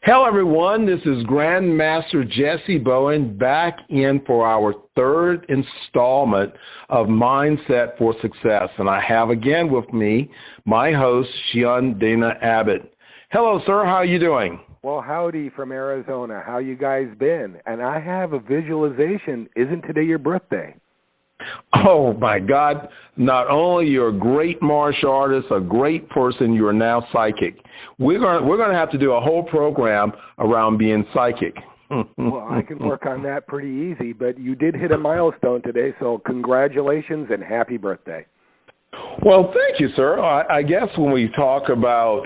Hello, everyone. This is Grandmaster Jessie Bowen back in for our third installment of Mindset for Success. And I have again with me my host, Shihan Abbott. Hello, sir. How are you doing? Well, howdy from Arizona. How you guys been? And I have a visualization. Isn't today your birthday? Oh, my God. Not only you're a great martial artist, a great person, you are now psychic. We're going to have to do a whole program around being psychic. Well, I can work on that pretty easy, but you did hit a milestone today, so congratulations and happy birthday. Well, thank you, sir. I guess when we talk about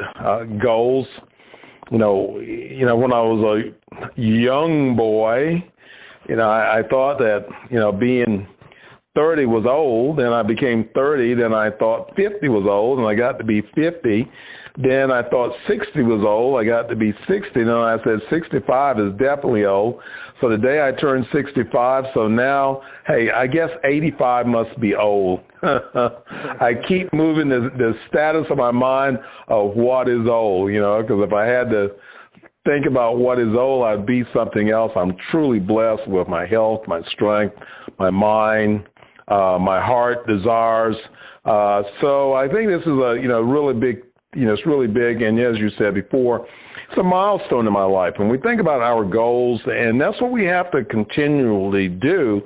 goals, you know, when I was a young boy, I thought that, being 30 was old, then I became 30, then I thought 50 was old, and I got to be 50. Then I thought 60 was old, I got to be 60, then I said 65 is definitely old. So the day I turned 65, so now, hey, I guess 85 must be old. I keep moving the status of my mind of what is old, because if I had to think about what is old, I'd be something else. I'm truly blessed with my health, my strength, my mind, my heart desires. So I think this is a really big, it's really big. And as you said before, it's a milestone in my life. When we think about our goals, and that's what we have to continually do,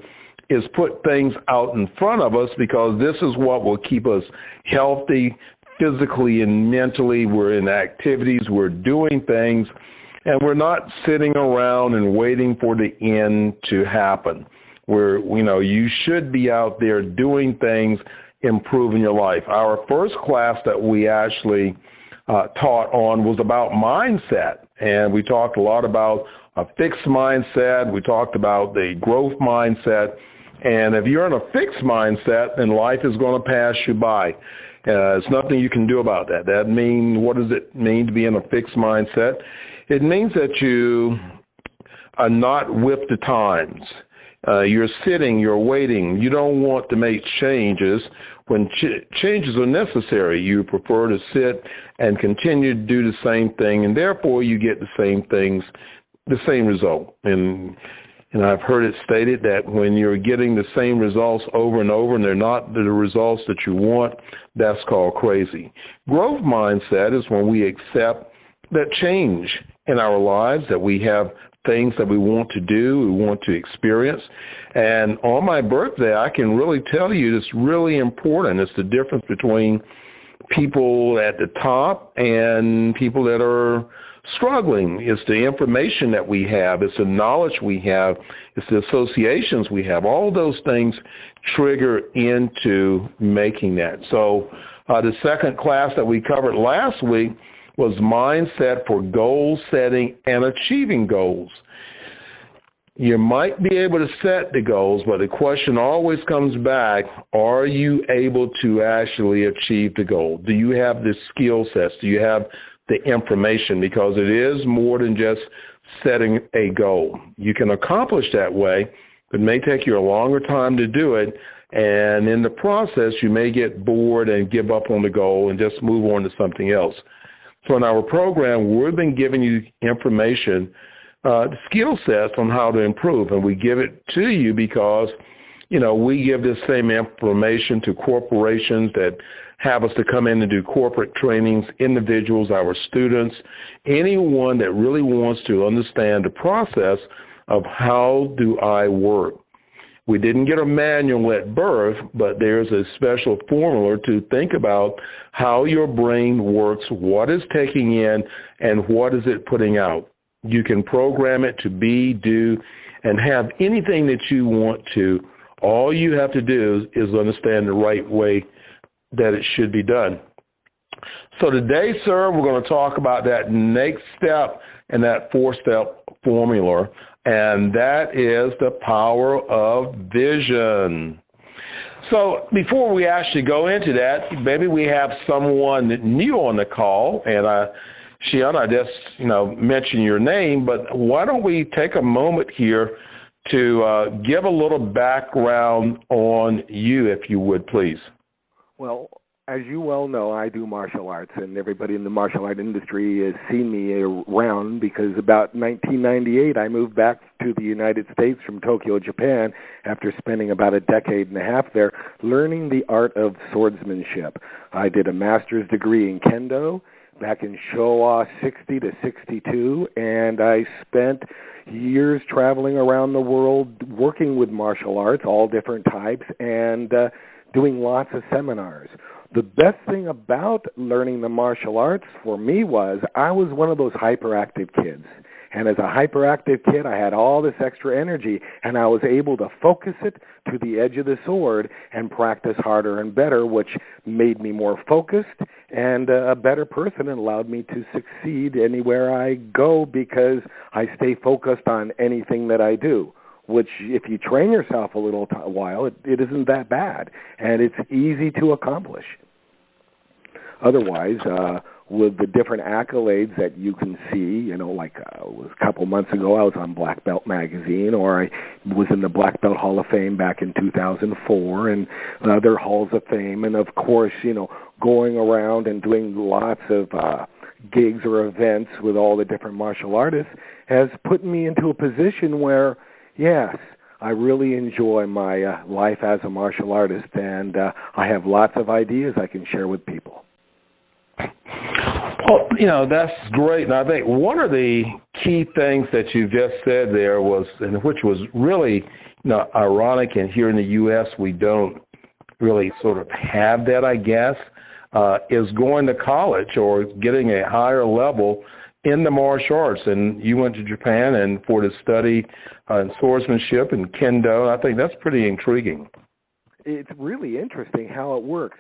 is put things out in front of us, because this is what will keep us healthy physically and mentally. We're in activities, we're doing things, and we're not sitting around and waiting for the end to happen. You should be out there doing things, improving your life. Our first class that we actually taught on was about mindset, and we talked a lot about a fixed mindset. We talked about the growth mindset, and if you're in a fixed mindset, then life is going to pass you by. There's nothing you can do about that. What does it mean to be in a fixed mindset? It means that you are not with the times. You're sitting, you're waiting. You don't want to make changes when changes are necessary. You prefer to sit and continue to do the same thing, and therefore you get the same things, the same result. And I've heard it stated that when you're getting the same results over and over and they're not the results that you want, that's called crazy. Growth mindset is when we accept that change in our lives, that we have things that we want to do, we want to experience. And on my birthday, I can really tell you it's really important. It's the difference between people at the top and people that are struggling. It's the information that we have. It's the knowledge we have. It's the associations we have. All those things trigger into making that. So the second class that we covered last week was mindset for goal setting and achieving goals. You might be able to set the goals, but the question always comes back, are you able to actually achieve the goal? Do you have the skill sets? Do you have the information? Because it is more than just setting a goal. You can accomplish that way, but it may take you a longer time to do it. And in the process, you may get bored and give up on the goal and just move on to something else. So in our program, we've been giving you information, skill sets on how to improve, and we give it to you because, we give this same information to corporations that have us to come in and do corporate trainings, individuals, our students, anyone that really wants to understand the process of how do I work. We didn't get a manual at birth, but there's a special formula to think about how your brain works, what is taking in, and what is it putting out. You can program it to be, do, and have anything that you want to. All you have to do is understand the right way that it should be done. So today, sir, we're going to talk about that next step in that four-step formula, and that is the power of vision. So before we actually go into that, maybe we have someone new on the call, and Shihan, I just mentioned your name, but why don't we take a moment here to give a little background on you, if you would, please. Well, As you well know, I do martial arts, and everybody in the martial art industry has seen me around because about 1998, I moved back to the United States from Tokyo, Japan, after spending about a decade and a half there learning the art of swordsmanship. I did a master's degree in Kendo back in Showa 60 to 62, and I spent years traveling around the world working with martial arts, all different types, and doing lots of seminars. The best thing about learning the martial arts for me was I was one of those hyperactive kids. And as a hyperactive kid, I had all this extra energy, and I was able to focus it to the edge of the sword and practice harder and better, which made me more focused and a better person and allowed me to succeed anywhere I go because I stay focused on anything that I do, which if you train yourself a little while, it isn't that bad, and it's easy to accomplish. Otherwise, with the different accolades that you can see, like a couple months ago, I was on Black Belt Magazine, or I was in the Black Belt Hall of Fame back in 2004, and other halls of fame, and of course, going around and doing lots of gigs or events with all the different martial artists has put me into a position where, yes, I really enjoy my life as a martial artist, and I have lots of ideas I can share with people. Well, that's great. And I think one of the key things that you just said there was, and which was really, ironic, and here in the U.S. we don't really sort of have that, I guess, is going to college or getting a higher level in the martial arts. And you went to Japan and for to study in swordsmanship and Kendo. I think that's pretty intriguing. It's really interesting how it works.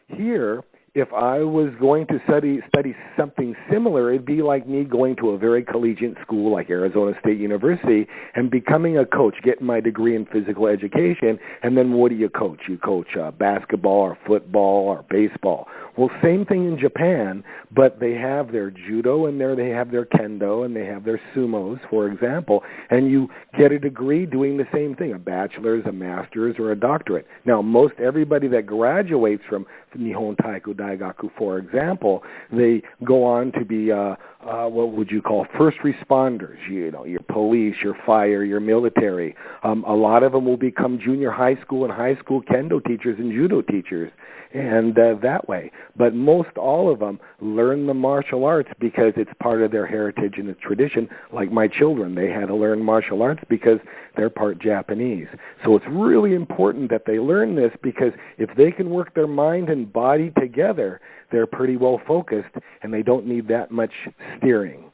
Here, if I was going to study something similar, it'd be like me going to a very collegiate school like Arizona State University and becoming a coach, getting my degree in physical education, and then what do you coach? You coach basketball or football or baseball. Well, same thing in Japan, but they have their judo and there they have their kendo and they have their sumos, for example, and you get a degree doing the same thing, a bachelor's, a master's, or a doctorate. Now, most everybody that graduates from Nihon Taiko Daigaku, for example, they go on to be what would you call first responders, your police, your fire, your military. A lot of them will become junior high school and high school kendo teachers and judo teachers, and that way. But most all of them learn the martial arts because it's part of their heritage and its tradition. Like my children, they had to learn martial arts because they're part Japanese. So it's really important that they learn this because if they can work their mind and body together, they're pretty well focused and they don't need that much steering.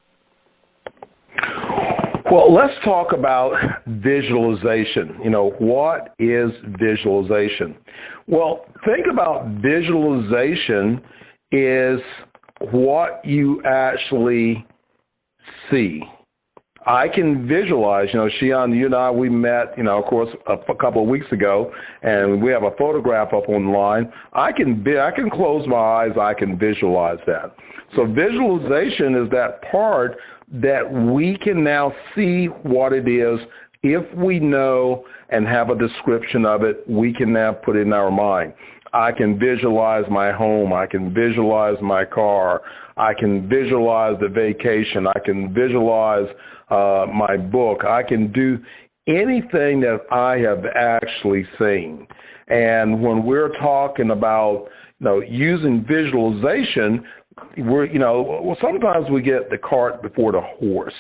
Well, let's talk about visualization. What is visualization? Well, think about visualization is what you actually see. I can visualize, Shihan, you and I, we met, of course, a couple of weeks ago, and we have a photograph up online. I can close my eyes, I can visualize that. So visualization is that part that we can now see what it is. If we know and have a description of it, we can now put it in our mind. I can visualize my home. I can visualize my car. I can visualize the vacation. I can visualize my book. I can do anything that I have actually seen. And when we're talking about using visualization, sometimes we get the cart before the horse,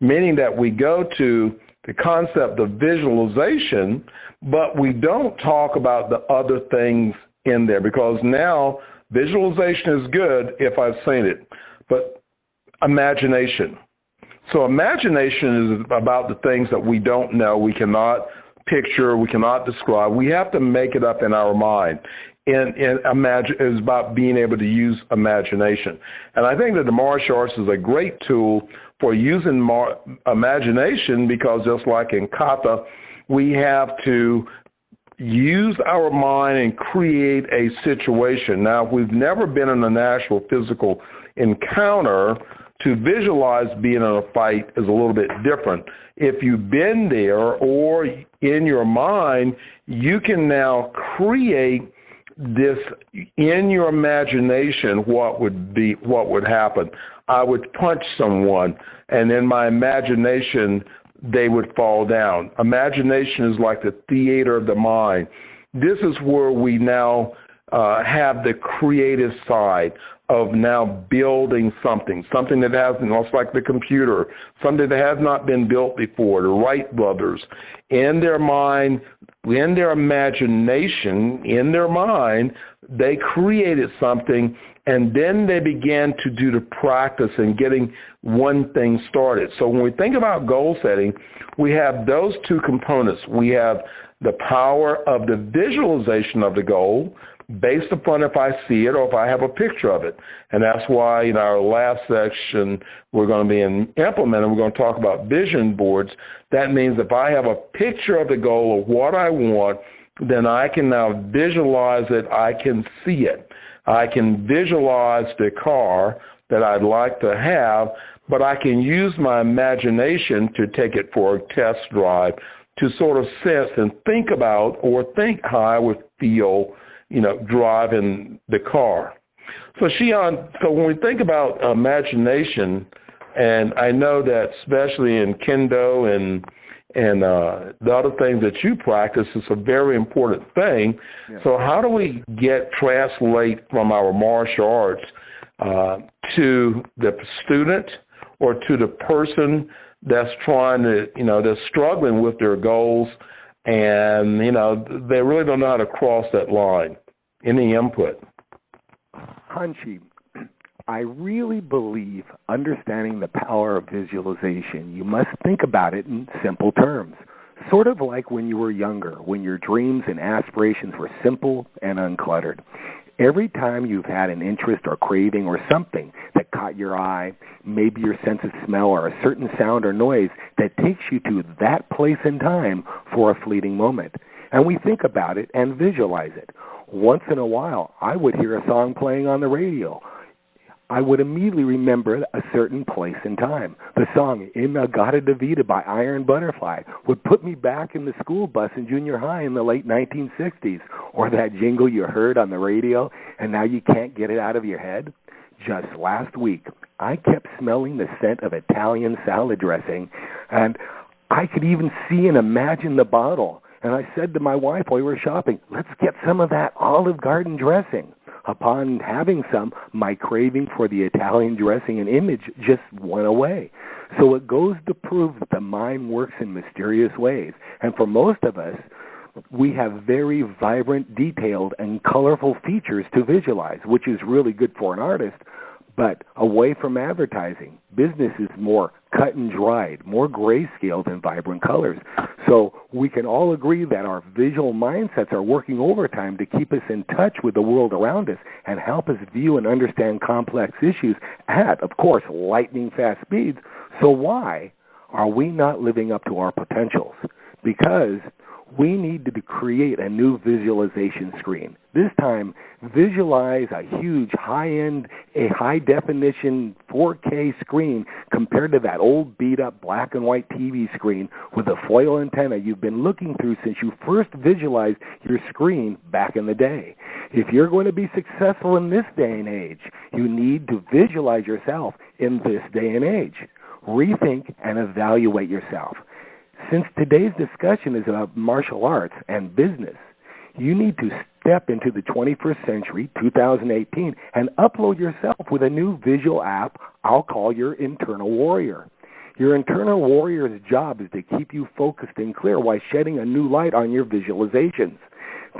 meaning that we go to the concept of visualization, but we don't talk about the other things in there because now visualization is good if I've seen it, but imagination. So imagination is about the things that we don't know, we cannot picture, we cannot describe. We have to make it up in our mind. And imagine is about being able to use imagination. And I think that the martial arts is a great tool for using imagination because just like in kata, we have to use our mind and create a situation. Now, if we've never been in an actual physical encounter, to visualize being in a fight is a little bit different. If you've been there or in your mind, you can now create this in your imagination, what would happen? I would punch someone, and in my imagination, they would fall down. Imagination is like the theater of the mind. This is where we now have the creative side of now building something that hasn't, it's like the computer, something that has not been built before. The Wright brothers, in their mind, in their imagination, in their mind, they created something, and then they began to do the practice and getting one thing started. So when we think about goal setting, we have those two components. We have the power of the visualization of the goal based upon if I see it or if I have a picture of it. And that's why in our last section we're going to be implementing, we're going to talk about vision boards. That means if I have a picture of the goal of what I want, then I can now visualize it. I can see it. I can visualize the car that I'd like to have, but I can use my imagination to take it for a test drive to sort of sense and think about or think how I would feel, driving the car. So Shihan, so when we think about imagination, and I know that especially in Kendo and the other things that you practice is a very important thing. Yeah. So how do we translate from our martial arts to the student or to the person that's trying to, that's struggling with their goals and, they really don't know how to cross that line? Any input? Hanshi, I really believe understanding the power of visualization, you must think about it in simple terms. Sort of like when you were younger, when your dreams and aspirations were simple and uncluttered. Every time you've had an interest or craving or something that caught your eye, maybe your sense of smell or a certain sound or noise that takes you to that place in time for a fleeting moment. And we think about it and visualize it. Once in a while, I would hear a song playing on the radio. I would immediately remember a certain place in time. The song In-A-Gadda-Da-Vida by Iron Butterfly would put me back in the school bus in junior high in the late 1960s. Or that jingle you heard on the radio and now you can't get it out of your head. Just last week, I kept smelling the scent of Italian salad dressing, and I could even see and imagine the bottle. And I said to my wife while we were shopping, let's get some of that Olive Garden dressing. Upon having some, my craving for the Italian dressing and image just went away. So it goes to prove that the mind works in mysterious ways. And for most of us, we have very vibrant, detailed, and colorful features to visualize, which is really good for an artist. But away from advertising, business is more cut and dried, more grayscale than vibrant colors. So we can all agree that our visual mindsets are working overtime to keep us in touch with the world around us and help us view and understand complex issues at, of course, lightning-fast speeds. So why are we not living up to our potentials? Because we need to create a new visualization screen. This time, visualize a huge, high-end, a high-definition 4K screen compared to that old beat-up black and white TV screen with a foil antenna you've been looking through since you first visualized your screen back in the day. If you're going to be successful in this day and age, you need to visualize yourself in this day and age. Rethink and evaluate yourself. Since today's discussion is about martial arts and business, you need to step into the 21st century, 2018, and upload yourself with a new visual app I'll call your Internal Warrior. Your Internal Warrior's job is to keep you focused and clear while shedding a new light on your visualizations.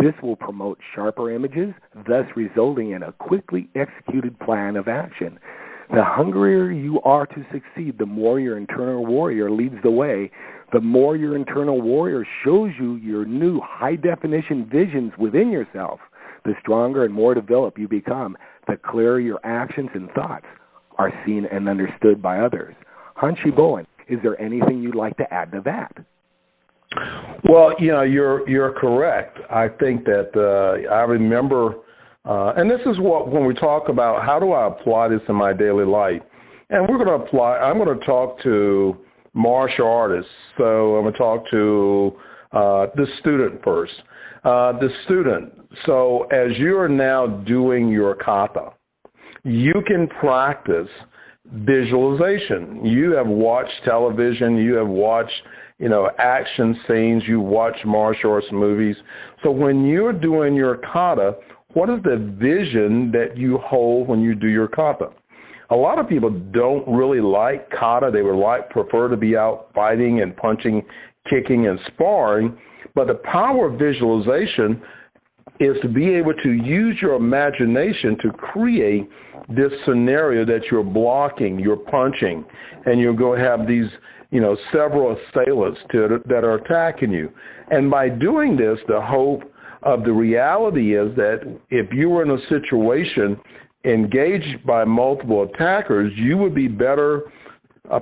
This will promote sharper images, thus resulting in a quickly executed plan of action. The hungrier you are to succeed, the more your Internal Warrior leads the way. The more your Internal Warrior shows you your new high-definition visions within yourself, the stronger and more developed you become, the clearer your actions and thoughts are seen and understood by others. Hanshi Bowen, is there anything you'd like to add to that? Well, you're correct. I think that I remember, and this is when we talk about how do I apply this in my daily life, and I'm going to talk to martial artists. So I'm going to talk to the student first. The student. So as you are now doing your kata, you can practice visualization. You have watched television, you have watched, action scenes, you watch martial arts movies. So when you're doing your kata, what is the vision that you hold when you do your kata? A lot of people don't really like kata. They would prefer to be out fighting and punching, kicking, and sparring. But the power of visualization is to be able to use your imagination to create this scenario that you're blocking, you're punching, and you're going to have these, several assailants that are attacking you. And by doing this, the hope of the reality is that if you were in a situation engaged by multiple attackers, you would be better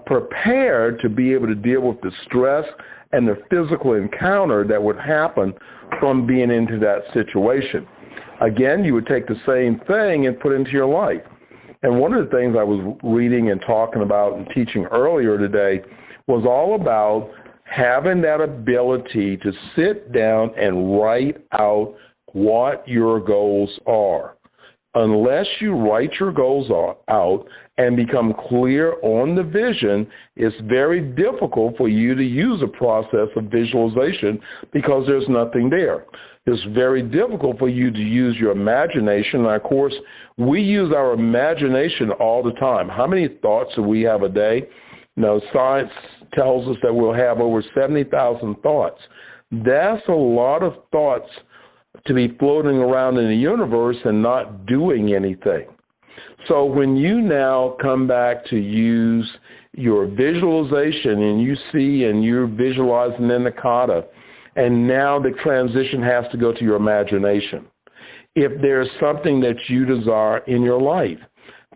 prepared to be able to deal with the stress and the physical encounter that would happen from being into that situation. Again, you would take the same thing and put it into your life. And one of the things I was reading and talking about and teaching earlier today was all about having that ability to sit down and write out what your goals are. Unless you write your goals out and become clear on the vision, it's very difficult for you to use a process of visualization because there's nothing there. It's very difficult for you to use your imagination. And of course, we use our imagination all the time. How many thoughts do we have a day? Science tells us that we'll have over 70,000 thoughts. That's a lot of thoughts to be floating around in the universe and not doing anything. So when you now come back to use your visualization and you see and you're visualizing in the kata, and now the transition has to go to your imagination. If there's something that you desire in your life,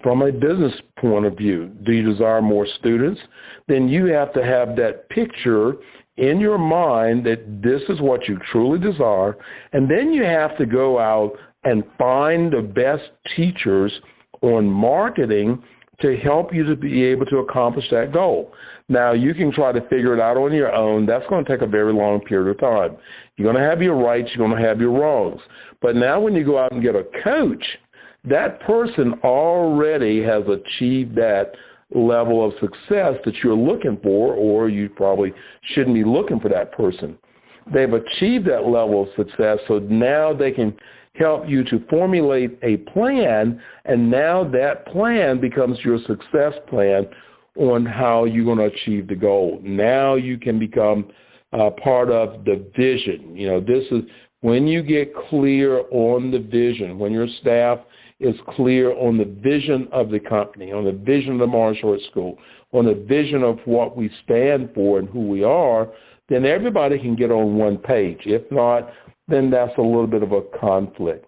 from a business point of view, do you desire more students? Then you have to have that picture in your mind that this is what you truly desire, and then you have to go out and find the best teachers on marketing to help you to be able to accomplish that goal. Now, you can try to figure it out on your own. That's going to take a very long period of time. You're going to have your rights, you're going to have your wrongs. But now when you go out and get a coach, that person already has achieved that level of success that you're looking for, or you probably shouldn't be looking for that person. They've achieved that level of success, so now they can help you to formulate a plan, and now that plan becomes your success plan on how you're going to achieve the goal. Now you can become part of the vision. This is when you get clear on the vision, when your staff is clear on the vision of the company, on the vision of the martial arts school, on the vision of what we stand for and who we are, then everybody can get on one page. If not, then that's a little bit of a conflict.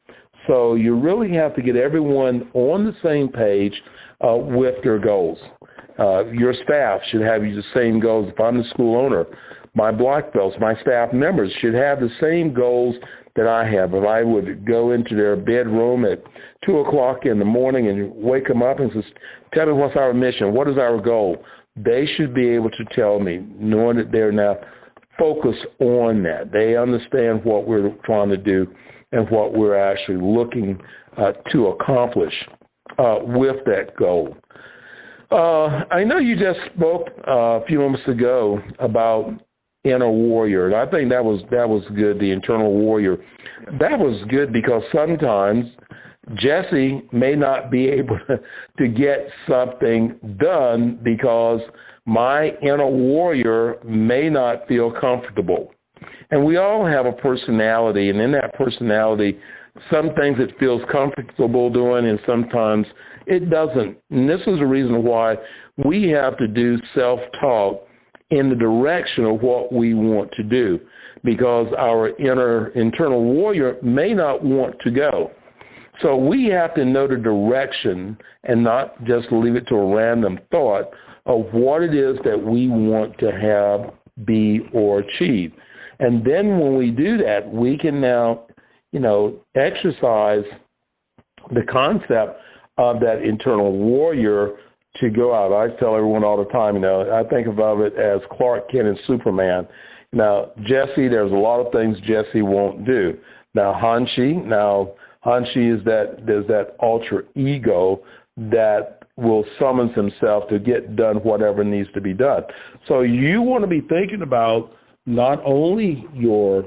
So you really have to get everyone on the same page with their goals. Your staff should have the same goals. If I'm the school owner, my black belts, my staff members should have the same goals that I have. If I would go into their bedroom at 2 o'clock in the morning and wake them up and say, tell me what's our mission, what is our goal, they should be able to tell me, knowing that they're now focused on that. They understand what we're trying to do and what we're actually looking to accomplish with that goal. I know you just spoke a few moments ago about inner warrior, and I think that was good, the internal warrior. That was good because sometimes Jessie may not be able to get something done because my inner warrior may not feel comfortable. And we all have a personality, and in that personality, some things it feels comfortable doing and sometimes it doesn't. And this is the reason why we have to do self-talk in the direction of what we want to do, because our internal warrior may not want to go. So we have to know the direction and not just leave it to a random thought of what it is that we want to have, be, or achieve. And then when we do that, we can now, exercise the concept of that internal warrior to go out. I tell everyone all the time, I think about it as Clark Kent and Superman. Now, Jessie, there's a lot of things Jessie won't do. Now, Hanshi is there's that ultra ego that will summons himself to get done whatever needs to be done. So you want to be thinking about not only your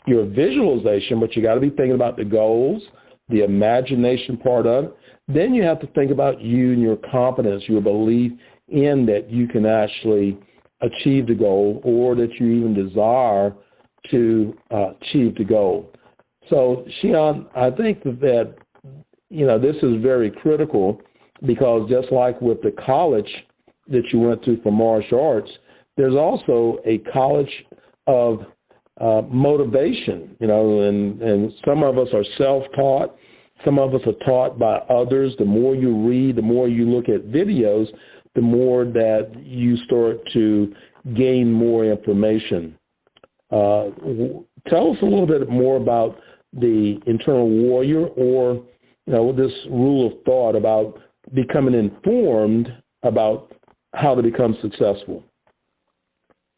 visualization, but you got to be thinking about the goals, the imagination part of it. Then you have to think about you and your confidence, your belief in that you can actually achieve the goal, or that you even desire to achieve the goal. So, Shihan, I think that this is very critical, because just like with the college that you went to for martial arts, there's also a college of motivation, and some of us are self-taught. Some of us are taught by others. The more you read, the more you look at videos, the more that you start to gain more information. Tell us a little bit more about the internal warrior, or this rule of thought about becoming informed about how to become successful.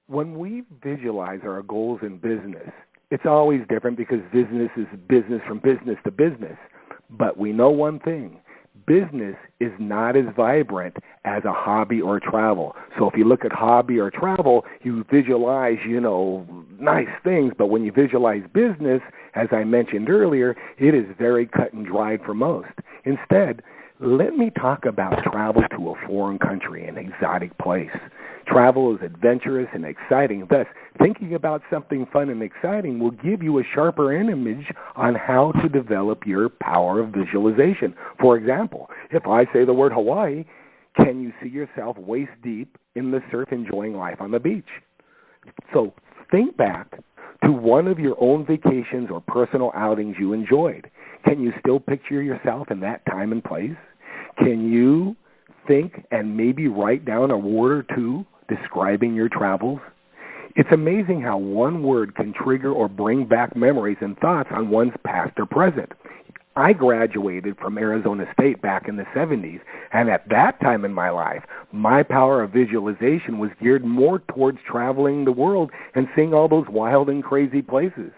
When we visualize our goals in business, it's always different, because business is business from business to business. But we know one thing: business is not as vibrant as a hobby or travel. So if you look at hobby or travel, you visualize, nice things. But when you visualize business, as I mentioned earlier, it is very cut and dried for most. Instead, let me talk about travel to a foreign country, an exotic place. Travel is adventurous and exciting. Thus, thinking about something fun and exciting will give you a sharper image on how to develop your power of visualization. For example, if I say the word Hawaii, can you see yourself waist deep in the surf enjoying life on the beach? So think back to one of your own vacations or personal outings you enjoyed. Can you still picture yourself in that time and place? Can you think and maybe write down a word or two describing your travels? It's amazing how one word can trigger or bring back memories and thoughts on one's past or present. I graduated from Arizona State back in the 70s, and at that time in my life, my power of visualization was geared more towards traveling the world and seeing all those wild and crazy places.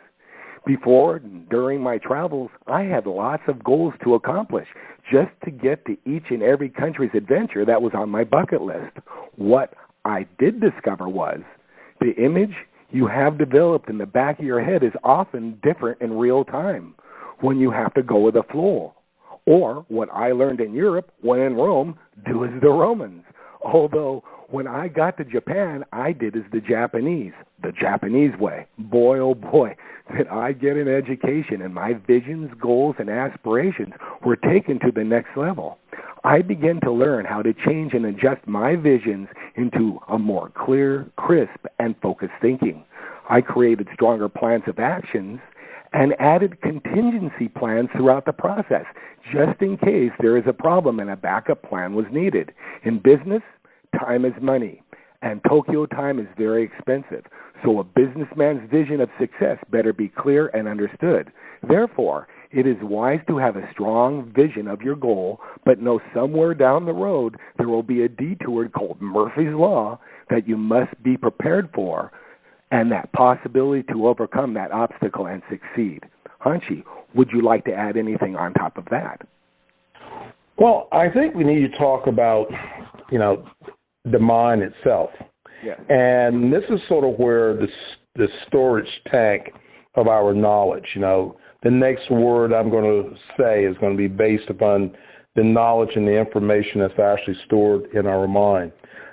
Before and during my travels, I had lots of goals to accomplish just to get to each and every country's adventure that was on my bucket list. What I did discover was the image you have developed in the back of your head is often different in real time when you have to go with the flow. Or what I learned in Europe, when in Rome, do as the Romans. Although when I got to Japan, I did as the Japanese way. Boy, oh boy, did I get an education, and my visions, goals, and aspirations were taken to the next level. I began to learn how to change and adjust my visions into a more clear, crisp, and focused thinking. I created stronger plans of actions and added contingency plans throughout the process, just in case there is a problem and a backup plan was needed. In business, time is money, and Tokyo time is very expensive. So a businessman's vision of success better be clear and understood. Therefore, it is wise to have a strong vision of your goal, but know somewhere down the road there will be a detour called Murphy's Law that you must be prepared for, and that possibility to overcome that obstacle and succeed. Hanshi, would you like to add anything on top of that? Well, I think we need to talk about, the mind itself. Yes. And this is sort of where the storage tank of our knowledge, the next word I'm going to say is going to be based upon the knowledge and the information that's actually stored in our mind.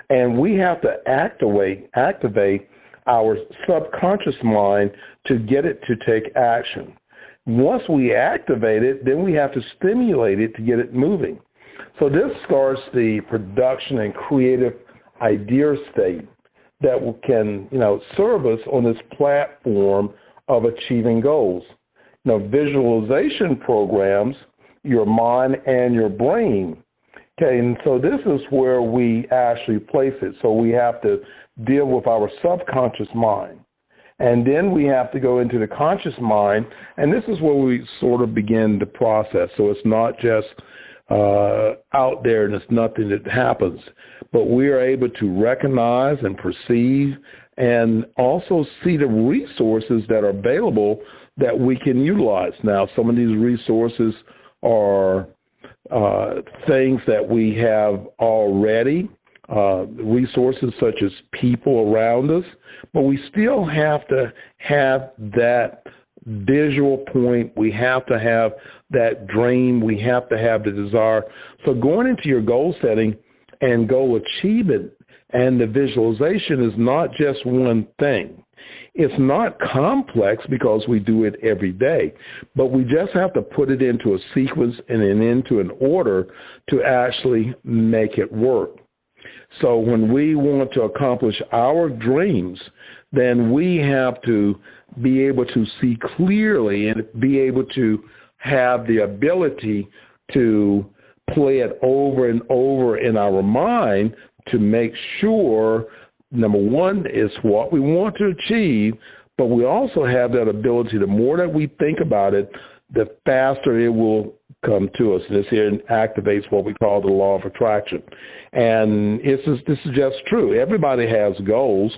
And we have to activate our subconscious mind to get it to take action. Once we activate it, then we have to stimulate it to get it moving. So this starts the production and creative idea state that can, serve us on this platform of achieving goals. Visualization programs your mind and your brain. Okay, and so this is where we actually place it. So we have to deal with our subconscious mind. And then we have to go into the conscious mind, and this is where we sort of begin the process. So it's not just out there and it's nothing that happens, but we are able to recognize and perceive and also see the resources that are available that we can utilize. Now, some of these resources are things that we have already, resources such as people around us, but we still have to have that visual point. We have to have that dream. We have to have the desire. So going into your goal setting and goal achievement and the visualization is not just one thing. It's not complex because we do it every day, but we just have to put it into a sequence and then into an order to actually make it work. So when we want to accomplish our dreams, then we have to be able to see clearly and be able to have the ability to play it over and over in our mind to make sure, number one, is what we want to achieve, but we also have that ability, the more that we think about it, the faster it will come to us. This here activates what we call the law of attraction. And this is just true. Everybody has goals,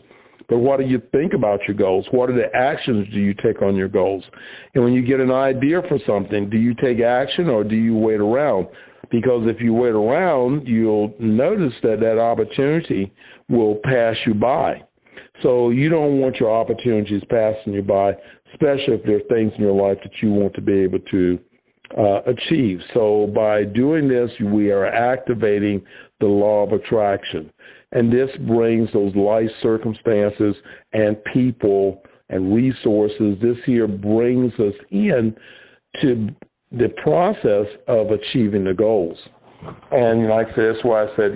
but what do you think about your goals? What are the actions do you take on your goals? And when you get an idea for something, do you take action or do you wait around? Because if you wait around, you'll notice that that opportunity will pass you by. So you don't want your opportunities passing you by, especially if there are things in your life that you want to be able to achieve. So by doing this, we are activating the law of attraction. And this brings those life circumstances and people and resources. This here brings us in to the process of achieving the goals. And like I said, that's why I said,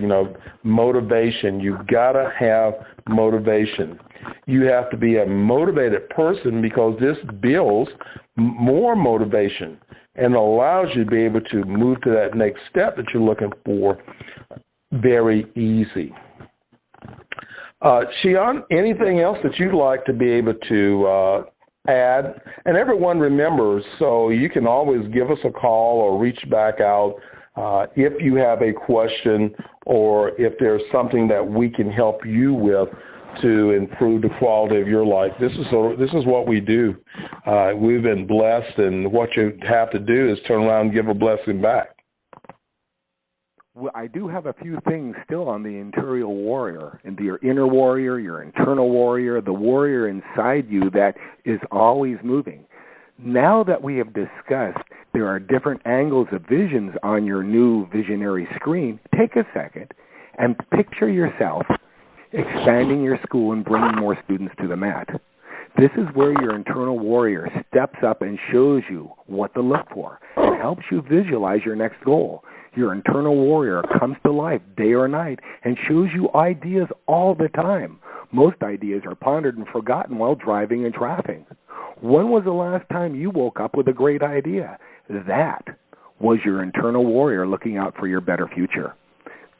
motivation. You've got to have motivation. You have to be a motivated person because this builds more motivation and allows you to be able to move to that next step that you're looking for very easy. Shihan, anything else that you'd like to be able to add? And everyone remembers, so you can always give us a call or reach back out if you have a question or if there's something that we can help you with to improve the quality of your life. This is what we do. We've been blessed, and what you have to do is turn around and give a blessing back. Well, I do have a few things still on the interior warrior, and your inner warrior, your internal warrior, the warrior inside you that is always moving. Now that we have discussed there are different angles of visions on your new visionary screen, take a second and picture yourself expanding your school and bringing more students to the mat. This is where your internal warrior steps up and shows you what to look for and helps you visualize your next goal. Your internal warrior comes to life day or night and shows you ideas all the time. Most ideas are pondered and forgotten while driving in traffic. When was the last time you woke up with a great idea? That was your internal warrior looking out for your better future.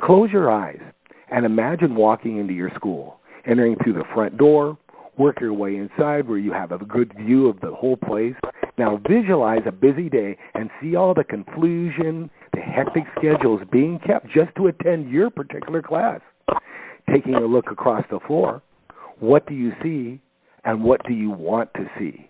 Close your eyes and imagine walking into your school, entering through the front door, work your way inside where you have a good view of the whole place. Now visualize a busy day and see all the confusion, the hectic schedules being kept just to attend your particular class. Taking a look across the floor, what do you see and what do you want to see?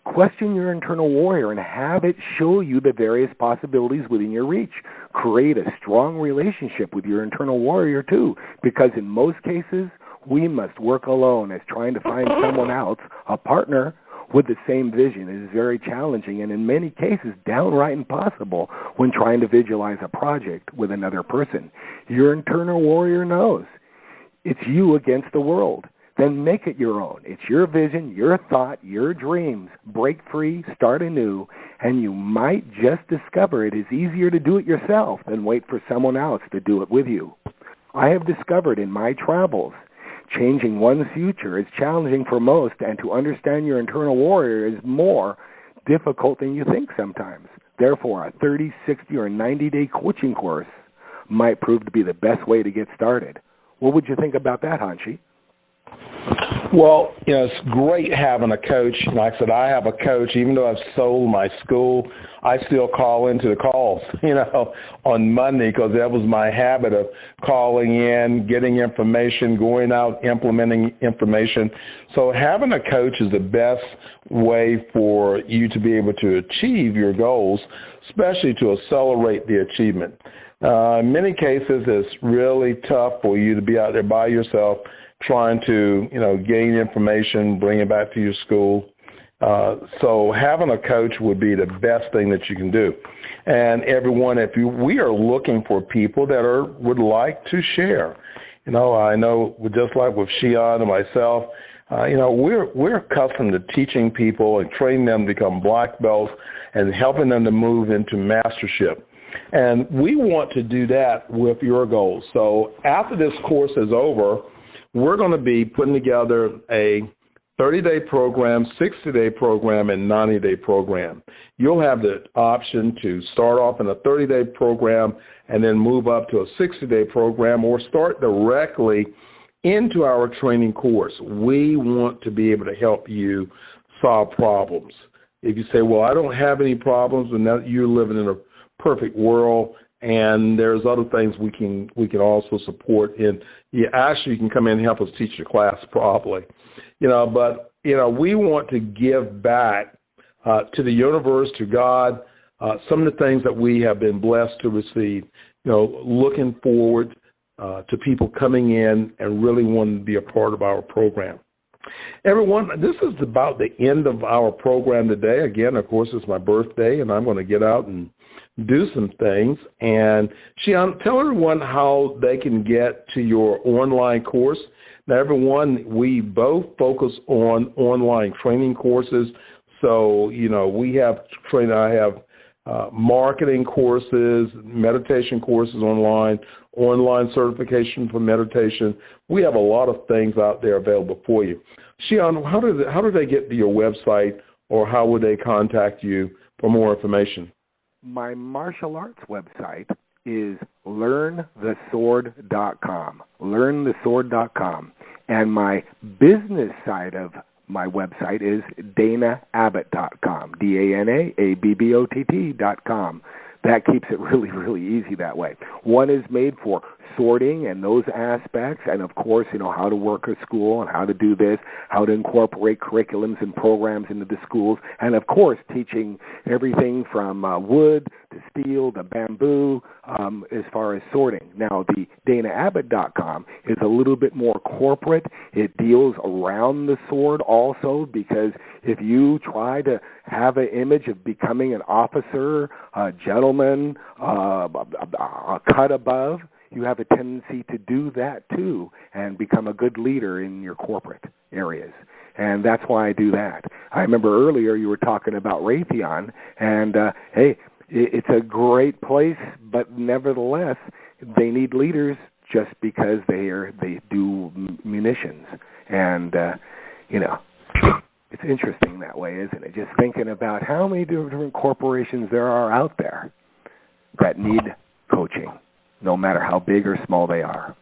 Question your internal warrior and have it show you the various possibilities within your reach. Create a strong relationship with your internal warrior too, because in most cases, we must work alone, as trying to find someone else, a partner, with the same vision is very challenging and in many cases downright impossible when trying to visualize a project with another person. Your internal warrior knows it's you against the world. Then make it your own. It's your vision, your thought, your dreams. Break free, start anew, and you might just discover it is easier to do it yourself than wait for someone else to do it with you. I have discovered in my travels, changing one's future is challenging for most, and to understand your internal warrior is more difficult than you think sometimes. Therefore, a 30, 60, or 90-day coaching course might prove to be the best way to get started. What would you think about that, Hanshi? Well, it's great having a coach. Like I said, I have a coach. Even though I've sold my school, I still call into the calls, on Monday, because that was my habit of calling in, getting information, going out, implementing information. So having a coach is the best way for you to be able to achieve your goals, especially to accelerate the achievement. In many cases, it's really tough for you to be out there by yourself, trying to, gain information, bring it back to your school. So having a coach would be the best thing that you can do. And everyone, we are looking for people that would like to share. I know just like with Shihan and myself, we're accustomed to teaching people and training them to become black belts and helping them to move into mastership. And we want to do that with your goals. So after this course is over, we're going to be putting together a 30-day program, 60-day program, and 90-day program. You'll have the option to start off in a 30-day program and then move up to a 60-day program, or start directly into our training course. We want to be able to help you solve problems. If you say, well, I don't have any problems, and now you're living in a perfect world, and there's other things we can also support in. You can come in and help us teach your class properly. But we want to give back to the universe, to God, some of the things that we have been blessed to receive. Looking forward to people coming in and really wanting to be a part of our program. Everyone, this is about the end of our program today. Again, of course, it's my birthday, and I'm going to get out and do some things. And Shihan, tell everyone how they can get to your online course. Now, everyone, we both focus on online training courses. So, we have training. I have marketing courses, meditation courses online certification for meditation. We have a lot of things out there available for you. Shihan, how do they get to your website, or how would they contact you for more information? My martial arts website is learnthesword.com, learnthesword.com. And my business side of my website is danaabbott.com, DANAABBOTT.com. That keeps it really, really easy that way. One is made for sorting and those aspects, and of course, how to work a school and how to do this, how to incorporate curriculums and programs into the schools, and of course, teaching everything from wood to steel to bamboo as far as sorting. Now, the danaabbott.com is a little bit more corporate. It deals around the sword also, because if you try to have an image of becoming an officer, a gentleman, a cut above, you have a tendency to do that too and become a good leader in your corporate areas. And that's why I do that. I remember earlier you were talking about Raytheon, and hey, it's a great place, but nevertheless, they need leaders just because they do munitions. And, it's interesting that way, isn't it? Just thinking about how many different corporations there are out there that need coaching, no matter how big or small they are.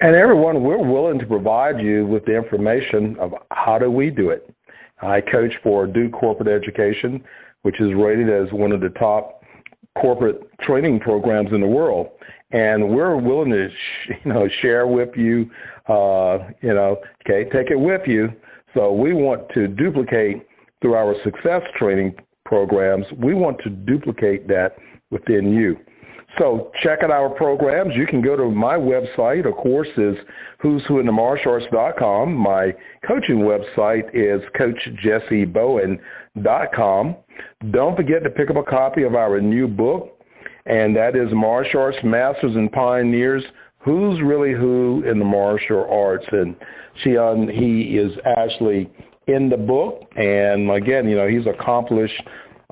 And everyone, we're willing to provide you with the information of how do we do it. I coach for Duke Corporate Education, which is rated as one of the top corporate training programs in the world. And we're willing to, share with you, take it with you. So we want to duplicate through our success training programs. We want to duplicate that within you. So check out our programs. You can go to my website, of course, is who'swhointhemartialarts.com. My coaching website is coachjessiebowen.com. Don't forget to pick up a copy of our new book, and that is Martial Arts Masters and Pioneers, Who's Really Who in the Martial Arts. And Shihan, he is actually in the book, and again, he's accomplished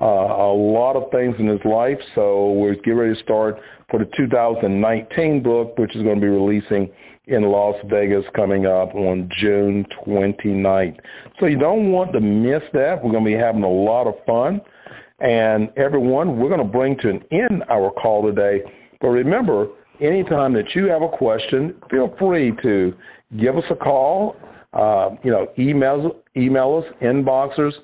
a lot of things in his life, so we're getting ready to start for the 2019 book, which is going to be releasing in Las Vegas coming up on June 29th. So you don't want to miss that. We're going to be having a lot of fun. And everyone, we're going to bring to an end our call today. But remember, anytime that you have a question, feel free to give us a call, email us, inbox us,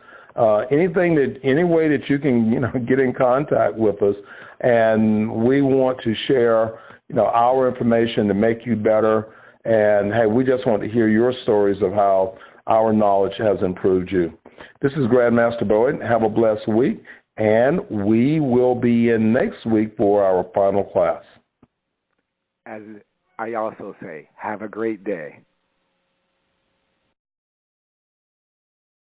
any way that you can, get in contact with us. And we want to share, our information to make you better. And, hey, we just want to hear your stories of how our knowledge has improved you. This is Grandmaster Bowen. Have a blessed week. And we will be in next week for our final class. As I also say, have a great day.